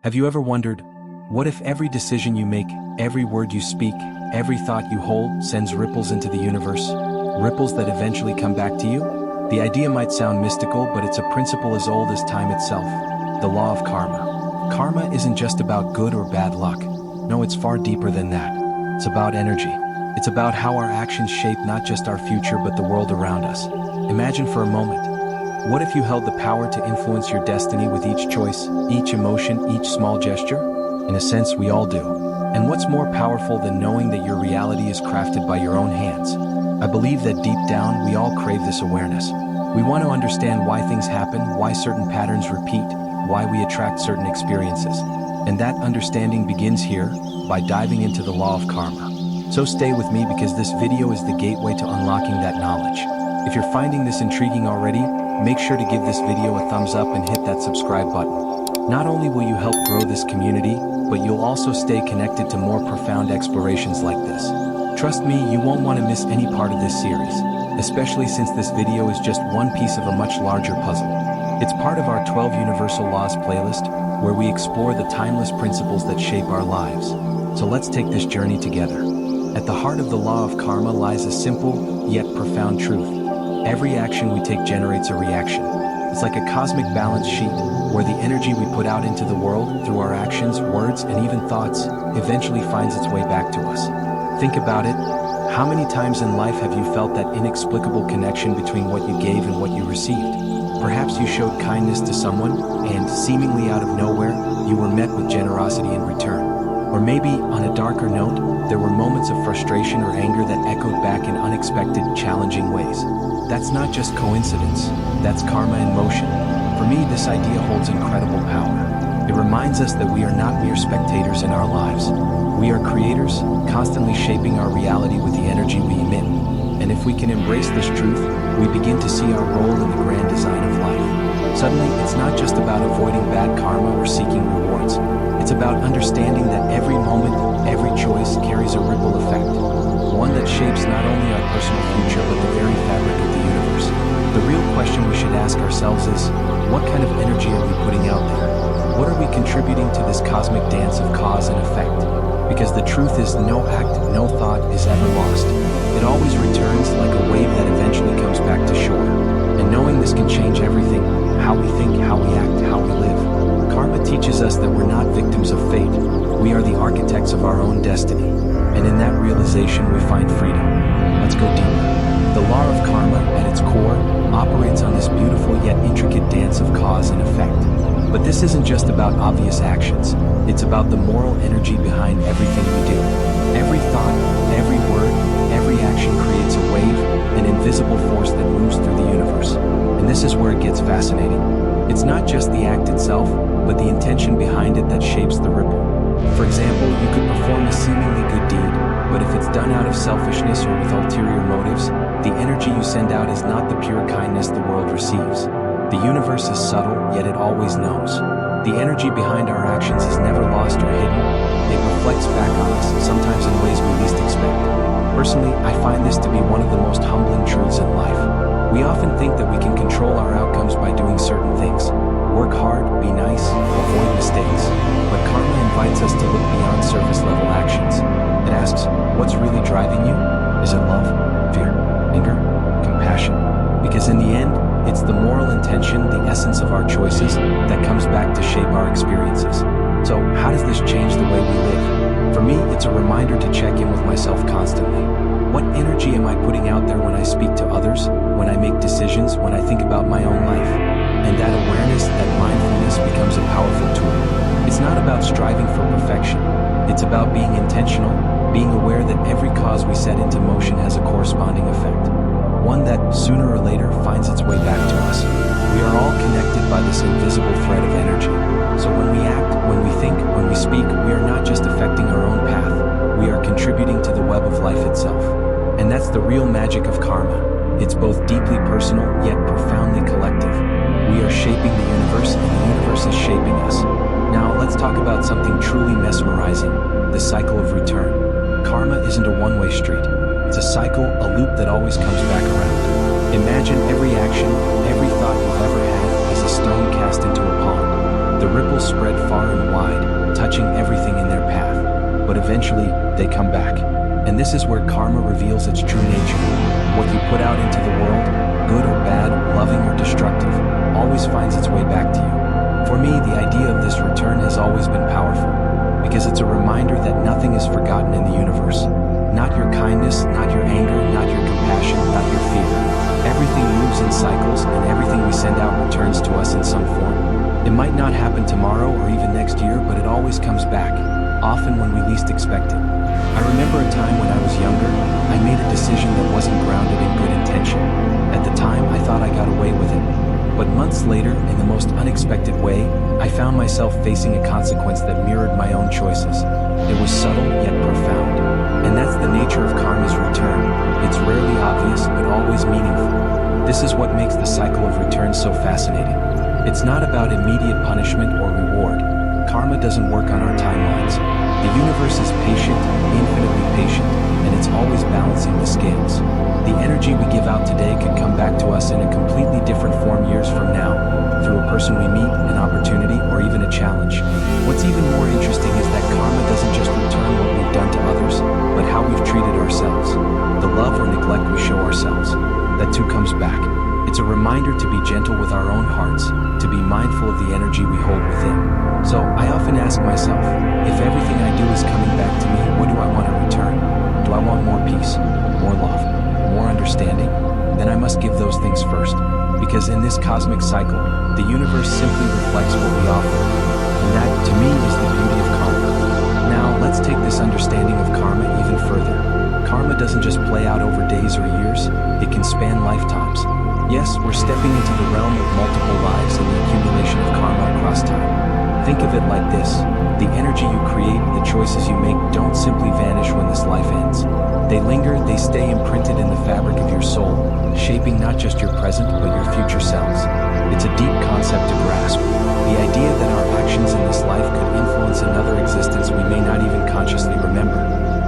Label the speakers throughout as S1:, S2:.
S1: Have you ever wondered, what if every decision you make, every word you speak, every thought you hold sends ripples into the universe? Ripples that eventually come back to you? The idea might sound mystical, but it's a principle as old as time itself. The law of karma. Karma isn't just about good or bad luck. No, it's far deeper than that. It's about energy. It's about how our actions shape not just our future but the world around us. Imagine for a moment. What if you held the power to influence your destiny with each choice, each emotion, each small gesture? In a sense, we all do. And what's more powerful than knowing that your reality is crafted by your own hands? I believe that deep down, we all crave this awareness. We want to understand why things happen, why certain patterns repeat, why we attract certain experiences. And that understanding begins here, by diving into the law of karma. So stay with me because this video is the gateway to unlocking that knowledge. If you're finding this intriguing already, make sure to give this video a thumbs up and hit that subscribe button. Not only will you help grow this community, but you'll also stay connected to more profound explorations like this. Trust me, you won't want to miss any part of this series, especially since this video is just one piece of a much larger puzzle. It's part of our 12 Universal Laws playlist, where we explore the timeless principles that shape our lives. So let's take this journey together. At the heart of the law of karma lies a simple, yet profound truth. Every action we take generates a reaction. It's like a cosmic balance sheet, where the energy we put out into the world, through our actions, words, and even thoughts, eventually finds its way back to us. Think about it. How many times in life have you felt that inexplicable connection between what you gave and what you received? Perhaps you showed kindness to someone, and, seemingly out of nowhere, you were met with generosity in return. Or maybe, on a darker note, there were moments of frustration or anger that echoed back in unexpected, challenging ways. That's not just coincidence, that's karma in motion. For me, this idea holds incredible power. It reminds us that we are not mere spectators in our lives. We are creators, constantly shaping our reality with the energy we emit. And if we can embrace this truth, we begin to see our role in the grand design of life. Suddenly, it's not just about avoiding bad karma or seeking rewards. It's about understanding that every moment, every choice carries a ripple effect. One that shapes not only our personal future but the very fabric of the universe. The real question we should ask ourselves is, what kind of energy are we putting out there? What are we contributing to this cosmic dance of cause and effect? Because the truth is, no act, no thought is ever lost. It always returns like a wave that eventually comes back to shore. And knowing this can change everything, how we think, how we act, how we live. Karma teaches us that we're not victims of fate. We are the architects of our own destiny. And in that realization, we find freedom. Let's go deeper. The law of karma, at its core, operates on this beautiful yet intricate dance of cause and effect. But this isn't just about obvious actions. It's about the moral energy behind everything we do. Every thought, every word, every action creates a wave, an invisible force that moves through the universe. And this is where it gets fascinating. It's not just the act itself, but the intention behind it that shapes the ripple. For example, you could perform a seemingly good deed, but if it's done out of selfishness or with ulterior motives, the energy you send out is not the pure kindness the world receives. The universe is subtle, yet it always knows. The energy behind our actions is never lost or hidden. It reflects back on us, sometimes in ways we least expect. Personally, I find this to be one of the most humbling truths in life. We often think that we can control our outcomes by doing certain things. Work hard, be nice, avoid mistakes. But karma invites us to look beyond surface-level actions. It asks, what's really driving you? Is it love, fear, anger, compassion? Because in the end, it's the moral intention, the essence of our choices, that comes back to shape our experiences. So, how does this change the way we live? For me, it's a reminder to check in with myself constantly. What energy am I putting out there when I speak to others, when I make decisions, when I think about my own life? And that awareness, that mindfulness becomes a powerful tool. It's not about striving for perfection. It's about being intentional, being aware that every cause we set into motion has a corresponding effect. One that, sooner or later, finds its way back to us. We are all connected by this invisible thread of energy. So when we act, when we think, when we speak, we are not just affecting our own path. We are contributing to the web of life itself. And that's the real magic of karma. It's both deeply personal, yet profoundly collective. We are shaping the universe, and the universe is shaping us. Now, let's talk about something truly mesmerizing, the cycle of return. Karma isn't a one-way street. It's a cycle, a loop that always comes back around. Imagine every action, every thought you've ever had as a stone cast into a pond. The ripples spread far and wide, touching everything in their path. But eventually, they come back. And this is where karma reveals its true nature. What you put out into the world, good or bad, loving or destructive, always finds its way back to you. For me, the idea of this return has always been powerful, because it's a reminder that nothing is forgotten in the universe. Not your kindness, not your anger, not your compassion, not your fear. Everything moves in cycles, and everything we send out returns to us in some form. It might not happen tomorrow or even next year, but it always comes back, often when we least expect it. I remember a time when I was younger, I made a decision that wasn't grounded in good intention. At the time, I thought I got away with it. But months later, in the most unexpected way, I found myself facing a consequence that mirrored my own choices. It was subtle yet profound. And that's the nature of karma's return. It's rarely obvious, but always meaningful. This is what makes the cycle of return so fascinating. It's not about immediate punishment or reward. Karma doesn't work on our timelines. The universe is patient, infinitely patient, and it's always balancing the scales. The energy we give out today could come back to us in a completely different form years from now, through a person we meet, an opportunity, or even a challenge. What's even more interesting is that karma doesn't just return what we've done to others, but how we've treated ourselves. The love or neglect we show ourselves. That too comes back. It's a reminder to be gentle with our own hearts, to be mindful of the energy we hold within. So I often ask myself, if everything I do is coming back to me, what do I want to return? Do I want more peace, more love, more understanding? Then I must give those things first. Because in this cosmic cycle, the universe simply reflects what we offer. And that, to me, is the beauty of karma. Now, let's take this understanding of karma even further. Karma doesn't just play out over days or years, it can span lifetimes. Yes, we're stepping into the realm of multiple lives and the accumulation of karma across time. Think of it like this. The energy you create, the choices you make don't simply vanish when this life ends. They linger, they stay imprinted in the fabric of your soul, shaping not just your present, but your future selves. It's a deep concept to grasp. The idea that our actions in this life could influence another existence we may not even consciously remember.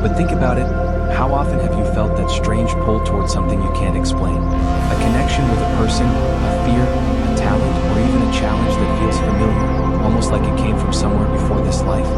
S1: But think about it. How often have you felt that strange pull towards something you can't explain? A connection with a person, a fear, a talent, or even a challenge that feels familiar, almost like it came from somewhere before this life.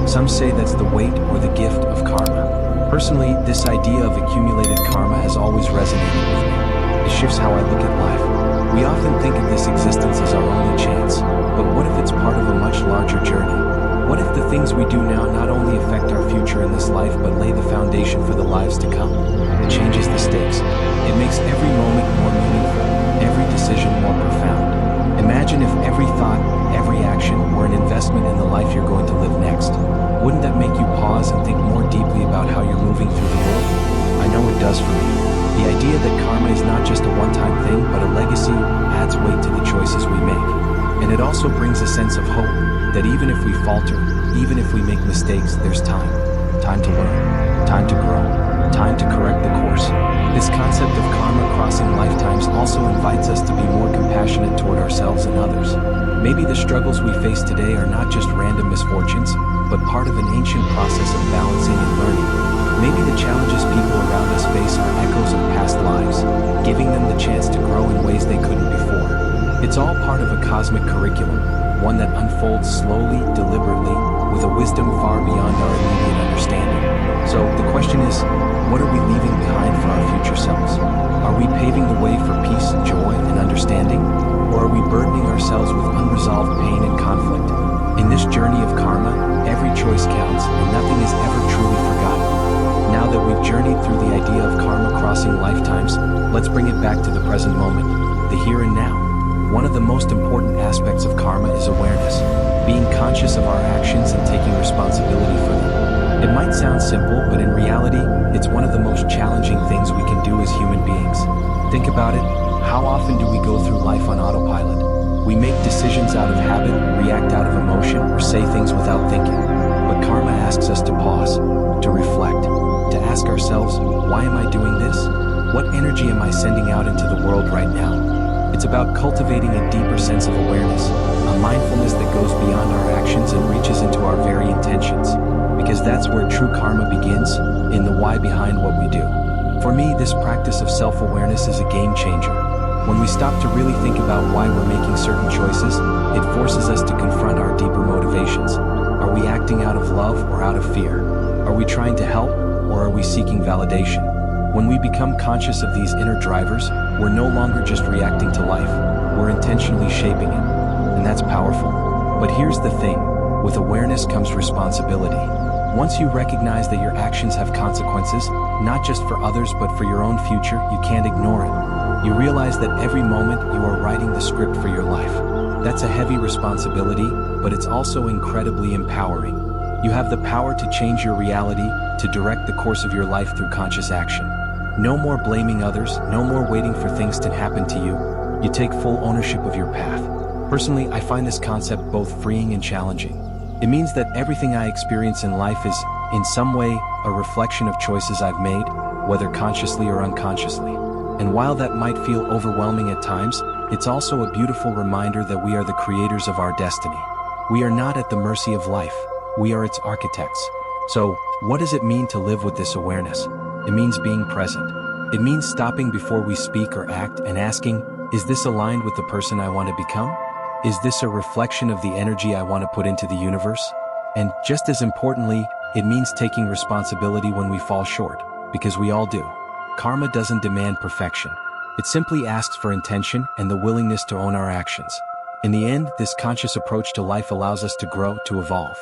S1: Some say that's the weight or the gift of karma. Personally, this idea of accumulated karma has always resonated with me. It shifts how I look at life. We often think of this existence as our only chance, but what if it's part of a much larger journey? What if the things we do now not only affect our future in this life, but lay the foundation for the lives to come? It changes the stakes. It makes every moment more meaningful, every decision more profound. Imagine if every thought, every action were an investment in the life you're going to live next. Wouldn't that make you pause and think more deeply about how you're moving through the world? I know it does for me. The idea that karma is not just a one-time thing, but a legacy adds weight to the choices we make. And it also brings a sense of hope, that even if we falter, even if we make mistakes, there's time. Time to learn, time to grow, time to correct the course. This concept of karma crossing lifetimes also invites us to be more compassionate toward ourselves and others. Maybe the struggles we face today are not just random misfortunes, but part of an ancient process of balancing and learning. Maybe the challenges people around us face are echoes of past lives, giving them the chance to grow in ways they couldn't before. It's all part of a cosmic curriculum, one that unfolds slowly, deliberately, with a wisdom far beyond our immediate understanding. So the question is, what are we leaving behind for our future selves? Are we paving the way for peace, joy, and understanding? Or are we burdening ourselves with unresolved pain and conflict? In this journey of karma, every choice counts, and nothing is ever truly forgotten. Now that we've journeyed through the idea of karma crossing lifetimes, let's bring it back to the present moment, the here and now. One of the most important aspects of karma is awareness, being conscious of our actions and taking responsibility for them. It might sound simple, but in reality, it's one of the most challenging things we can do as human beings. Think about it. How often do we go through life on autopilot? We make decisions out of habit, react out of emotion, or say things without thinking. But karma asks us to pause, to reflect, to ask ourselves, why am I doing this? What energy am I sending out into the world right now? It's about cultivating a deeper sense of awareness, a mindfulness that goes beyond our actions and reaches into our very intentions. Because that's where true karma begins, in the why behind what we do. For me, this practice of self-awareness is a game changer. When we stop to really think about why we're making certain choices, it forces us to confront our deeper motivations. Are we acting out of love or out of fear? Are we trying to help, or are we seeking validation? When we become conscious of these inner drivers, we're no longer just reacting to life, we're intentionally shaping it. And that's powerful. But here's the thing, with awareness comes responsibility. Once you recognize that your actions have consequences, not just for others but for your own future, you can't ignore it. You realize that every moment you are writing the script for your life. That's a heavy responsibility, but it's also incredibly empowering. You have the power to change your reality, to direct the course of your life through conscious action. No more blaming others, no more waiting for things to happen to you. You take full ownership of your path. Personally, I find this concept both freeing and challenging. It means that everything I experience in life is, in some way, a reflection of choices I've made, whether consciously or unconsciously. And while that might feel overwhelming at times, it's also a beautiful reminder that we are the creators of our destiny. We are not at the mercy of life, we are its architects. So, what does it mean to live with this awareness? It means being present. It means stopping before we speak or act and asking, is this aligned with the person I want to become? Is this a reflection of the energy I want to put into the universe? And just as importantly, it means taking responsibility when we fall short, because we all do. Karma doesn't demand perfection. It simply asks for intention and the willingness to own our actions. In the end, this conscious approach to life allows us to grow, to evolve.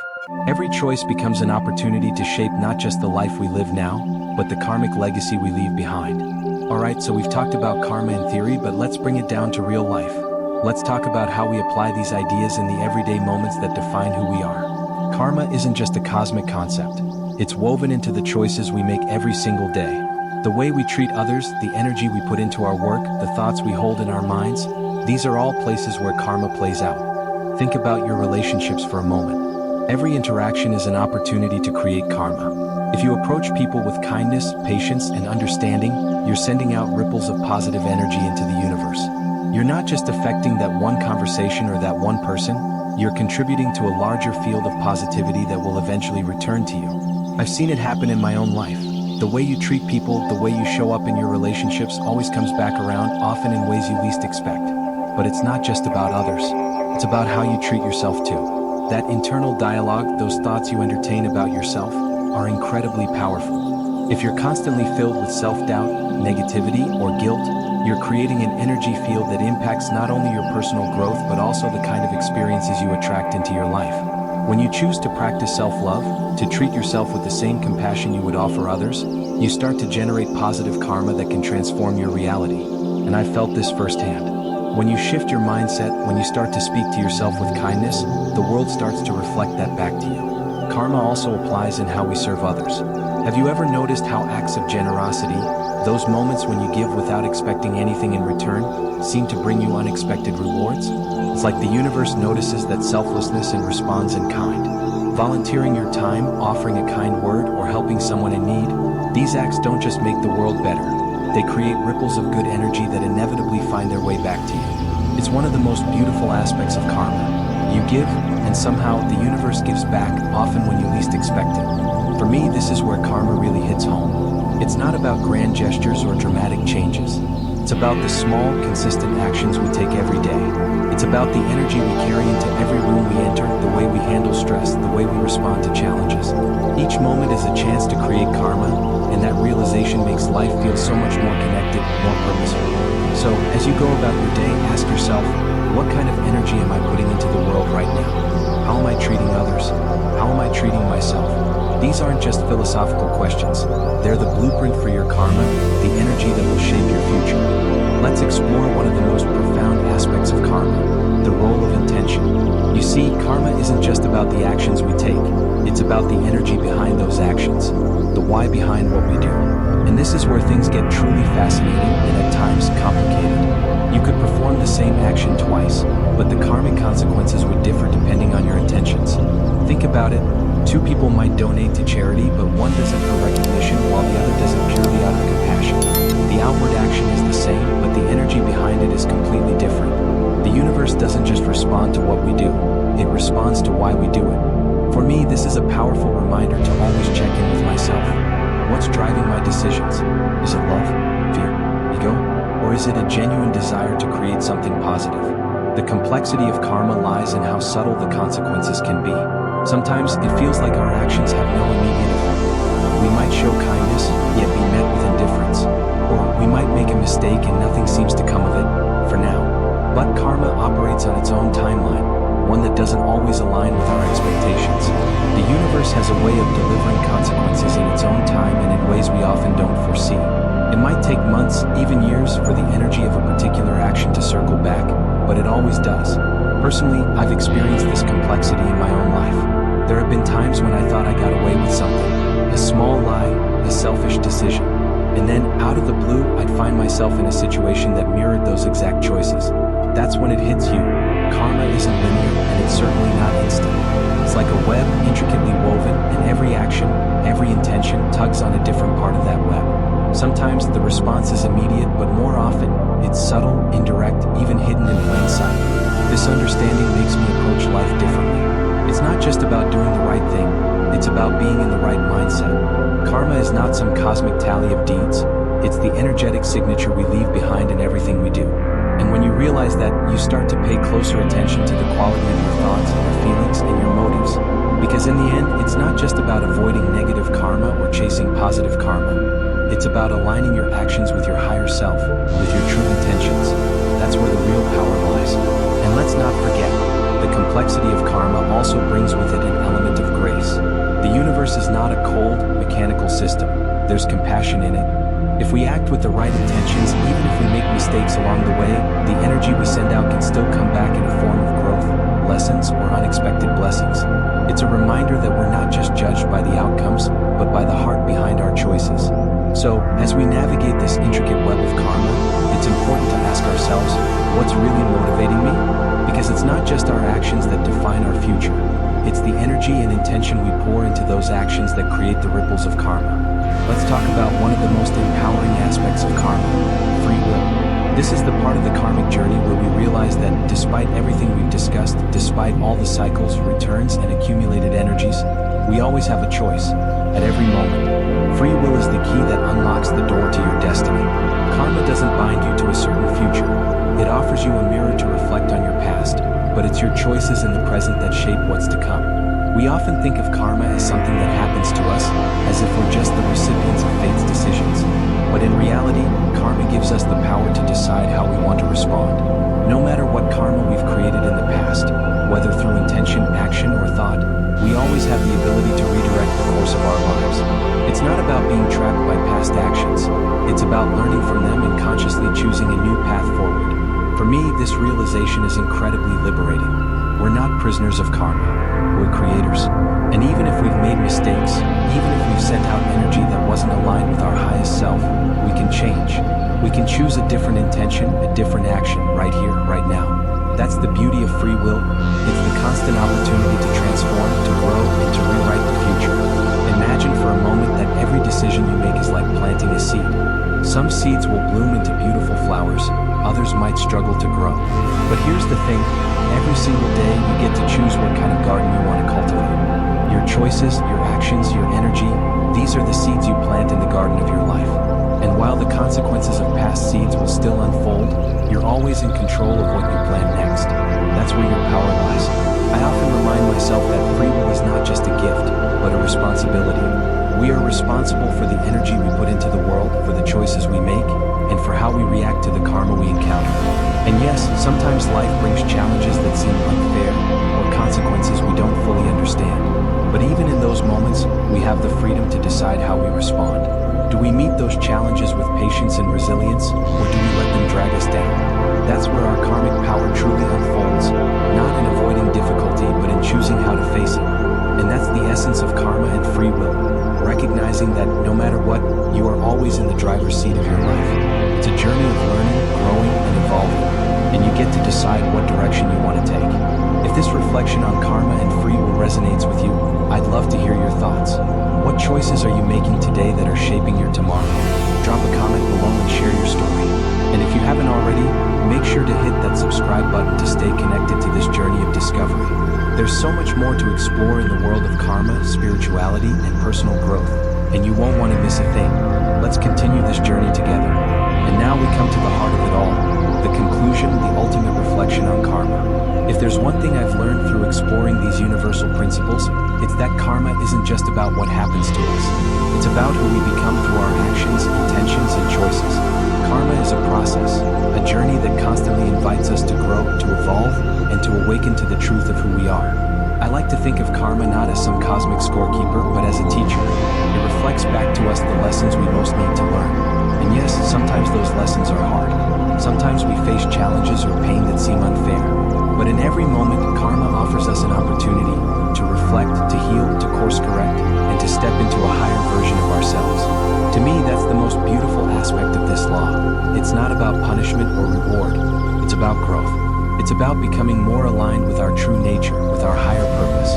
S1: Every choice becomes an opportunity to shape not just the life we live now, but the karmic legacy we leave behind. Alright, so we've talked about karma in theory, but let's bring it down to real life. Let's talk about how we apply these ideas in the everyday moments that define who we are. Karma isn't just a cosmic concept. It's woven into the choices we make every single day. The way we treat others, the energy we put into our work, the thoughts we hold in our minds, these are all places where karma plays out. Think about your relationships for a moment. Every interaction is an opportunity to create karma. If you approach people with kindness, patience, and understanding, you're sending out ripples of positive energy into the universe. You're not just affecting that one conversation or that one person, you're contributing to a larger field of positivity that will eventually return to you. I've seen it happen in my own life. The way you treat people, the way you show up in your relationships always comes back around, often in ways you least expect. But it's not just about others. It's about how you treat yourself too. That internal dialogue, those thoughts you entertain about yourself, are incredibly powerful. If you're constantly filled with self-doubt, negativity, or guilt, you're creating an energy field that impacts not only your personal growth but also the kind of experiences you attract into your life. When you choose to practice self-love, to treat yourself with the same compassion you would offer others, you start to generate positive karma that can transform your reality. And I've felt this firsthand. When you shift your mindset, when you start to speak to yourself with kindness, the world starts to reflect that back to you. Karma also applies in how we serve others. Have you ever noticed how acts of generosity, those moments when you give without expecting anything in return, seem to bring you unexpected rewards? It's like the universe notices that selflessness and responds in kind. Volunteering your time, offering a kind word, or helping someone in need, these acts don't just make the world better. They create ripples of good energy that inevitably find their way back to you. It's one of the most beautiful aspects of karma. You give, and somehow the universe gives back, often when you least expect it. For me, this is where karma really hits home. It's not about grand gestures or dramatic changes. It's about the small, consistent actions we take every day. It's about the energy we carry into every room we enter, the way we handle stress, the way we respond to challenges. Each moment is a chance to create karma, and that realization makes life feel so much more connected, more purposeful. So, as you go about your day, ask yourself, what kind of energy am I putting into the world right now? How am I treating others? How am I treating myself? These aren't just philosophical questions. They're the blueprint for your karma, the energy that will shape your future. Let's explore one of the most profound aspects of karma, the role of intention. You see, karma isn't just about the actions we take. It's about the energy behind those actions, the why behind what we do. And this is where things get truly fascinating and at times complicated. You could perform the same action twice, but the karmic consequences would differ depending on your intentions. Think about it. Two people might donate to charity, but one does it for recognition while the other does it purely out of compassion. The outward action is the same, but the energy behind it is completely different. The universe doesn't just respond to what we do, it responds to why we do it. For me, this is a powerful reminder to always check in with myself. What's driving my decisions? Is it love, fear, ego, Or is it a genuine desire to create something positive? The complexity of karma lies in how subtle the consequences can be. Sometimes it feels like our actions have no immediate effect. We might show kindness, yet be met with indifference. Or we might make a mistake and nothing seems to come of it, for now. But karma operates on its own timeline, one that doesn't always align with our expectations. The universe has a way of delivering consequences in its own time and in ways we often don't foresee. It might take months, even years, for the energy of a particular action to circle back, but it always does. Personally, I've experienced this complexity in my own life. There have been times when I thought I got away with something, a small lie, a selfish decision. And then, out of the blue, I'd find myself in a situation that mirrored those exact choices. That's when it hits you. Karma isn't linear, and it's certainly not instant. It's like a web, intricately woven, and every action, every intention tugs on a different part of that web. Sometimes the response is immediate, but more often, it's subtle, indirect, even hidden in plain sight. This understanding makes me approach life differently. It's not just about doing the right thing, it's about being in the right mindset. Karma is not some cosmic tally of deeds, it's the energetic signature we leave behind in everything we do. And when you realize that, you start to pay closer attention to the quality of your thoughts, your feelings, and your motives. Because in the end, it's not just about avoiding negative karma or chasing positive karma. It's about aligning your actions with your higher self, with your true intentions. That's where the real power lies. And let's not forget, the complexity of karma also brings with it an element of grace. The universe is not a cold, mechanical system. There's compassion in it. If we act with the right intentions, even if we make mistakes along the way, the energy we send out can still come back in a form of growth, lessons, or unexpected blessings. It's a reminder that we're not just judged by the outcomes, but by the heart behind our choices. So, as we navigate this intricate web of karma, it's important to ask ourselves, what's really motivating me? Because it's not just our actions that define our future. It's the energy and intention we pour into those actions that create the ripples of karma. Let's talk about one of the most empowering aspects of karma, free will. This is the part of the karmic journey where we realize that despite everything we've discussed, despite all the cycles, returns, and accumulated energies, we always have a choice, at every moment. Free will is the key that unlocks the door to your destiny. Karma doesn't bind you to a certain future. It offers you a mirror to reflect on your past, but it's your choices in the present that shape what's to come. We often think of karma as something that happens to us, as if we're just the recipients of fate's decisions. But in reality, karma gives us the power to decide how we want to respond. No matter what karma we've created in the past, whether through intention, action, or thought, we always have the ability to redirect the course of our lives. It's not about being trapped by past actions. It's about learning from them and consciously choosing a new path forward. For me, this realization is incredibly liberating. We're not prisoners of karma. We're creators. And even if we've made mistakes, even if we've sent out energy that wasn't aligned with our highest self, we can change. We can choose a different intention, a different action, right here, right now. That's the beauty of free will. It's the constant opportunity to transform, to grow, and to rewrite the future. Imagine for a moment that every decision you make is like planting a seed. Some seeds will bloom into beautiful flowers, others might struggle to grow. But here's the thing, every single day you get to choose what kind of garden you want to cultivate. Your choices, your actions, your energy, these are the seeds you plant in the garden of your life. And while the consequences of past seeds will still unfold, you're always in control of what you plan next. That's where your power lies. I often remind myself that free will is not just a gift, but a responsibility. We are responsible for the energy we put into the world, for the choices we make, and for how we react to the karma we encounter. And yes, sometimes life brings challenges that seem unfair, or consequences we don't fully understand. But even in those moments, we have the freedom to decide how we respond. Do we meet those challenges with patience and resilience, or do we let them drag us down? That's where our karmic power truly unfolds, not in avoiding difficulty, but in choosing how to face it. And that's the essence of karma and free will, recognizing that no matter what, you are always in the driver's seat of your life. It's a journey of learning, growing, and evolving, and you get to decide what direction you want to take. If this reflection on karma and free will resonates with you, I'd love to hear your thoughts. What choices are you making today that are shaping your tomorrow? Drop a comment below and share your story. And if you haven't already, make sure to hit that subscribe button to stay connected to this journey of discovery. There's so much more to explore in the world of karma, spirituality, and personal growth, and you won't want to miss a thing. Let's continue this journey together. And now we come to the heart of it all, the conclusion, the ultimate reflection on karma. If there's one thing I've learned through exploring these universal principles, it's that karma isn't just about what happens to us. It's about who we become through our actions, intentions, and choices. Karma is a process, a journey that constantly invites us to grow, to evolve, and to awaken to the truth of who we are. I like to think of karma not as some cosmic scorekeeper, but as a teacher. It reflects back to us the lessons we most need to learn. And yes, sometimes those lessons are hard. Sometimes we face challenges or pain that seem unfair. But in every moment, karma offers us an opportunity to reflect, to heal, to course correct, and to step into a higher version of ourselves. To me, that's the most beautiful aspect of this law. It's not about punishment or reward. It's about growth. It's about becoming more aligned with our true nature, with our higher purpose.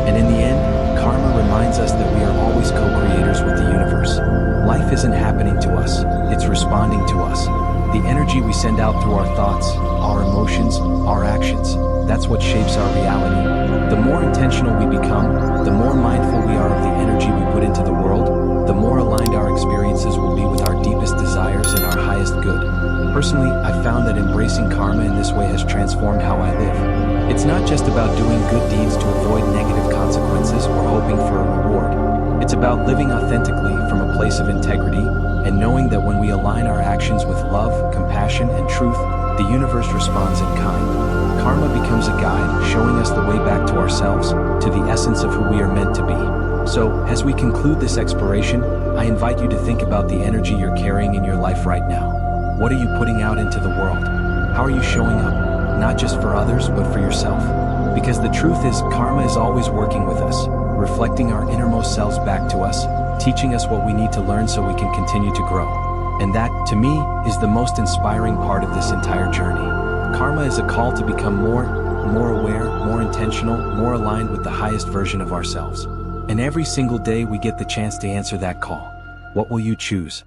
S1: And in the end, karma reminds us that we are always co-creators with the universe. Life isn't happening to us, it's responding to us. The energy we send out through our thoughts, our emotions, our actions, that's what shapes our reality. The more intentional we become, the more mindful we are of the energy we put into the world, the more aligned our experiences will be with our deepest desires and our highest good. Personally, I've found that embracing karma in this way has transformed how I live. It's not just about doing good deeds to avoid negative consequences or hoping for a reward. It's about living authentically from a place of integrity and knowing that when we align our actions with love, compassion, and truth, the universe responds in kind. Karma becomes a guide, showing us the way back to ourselves, to the essence of who we are meant to be. So, as we conclude this exploration, I invite you to think about the energy you're carrying in your life right now. What are you putting out into the world? How are you showing up? Not just for others, but for yourself. Because the truth is, karma is always working with us, reflecting our innermost selves back to us, teaching us what we need to learn so we can continue to grow. And that, to me, is the most inspiring part of this entire journey. Karma is a call to become more aware, more intentional, more aligned with the highest version of ourselves. And every single day we get the chance to answer that call. What will you choose?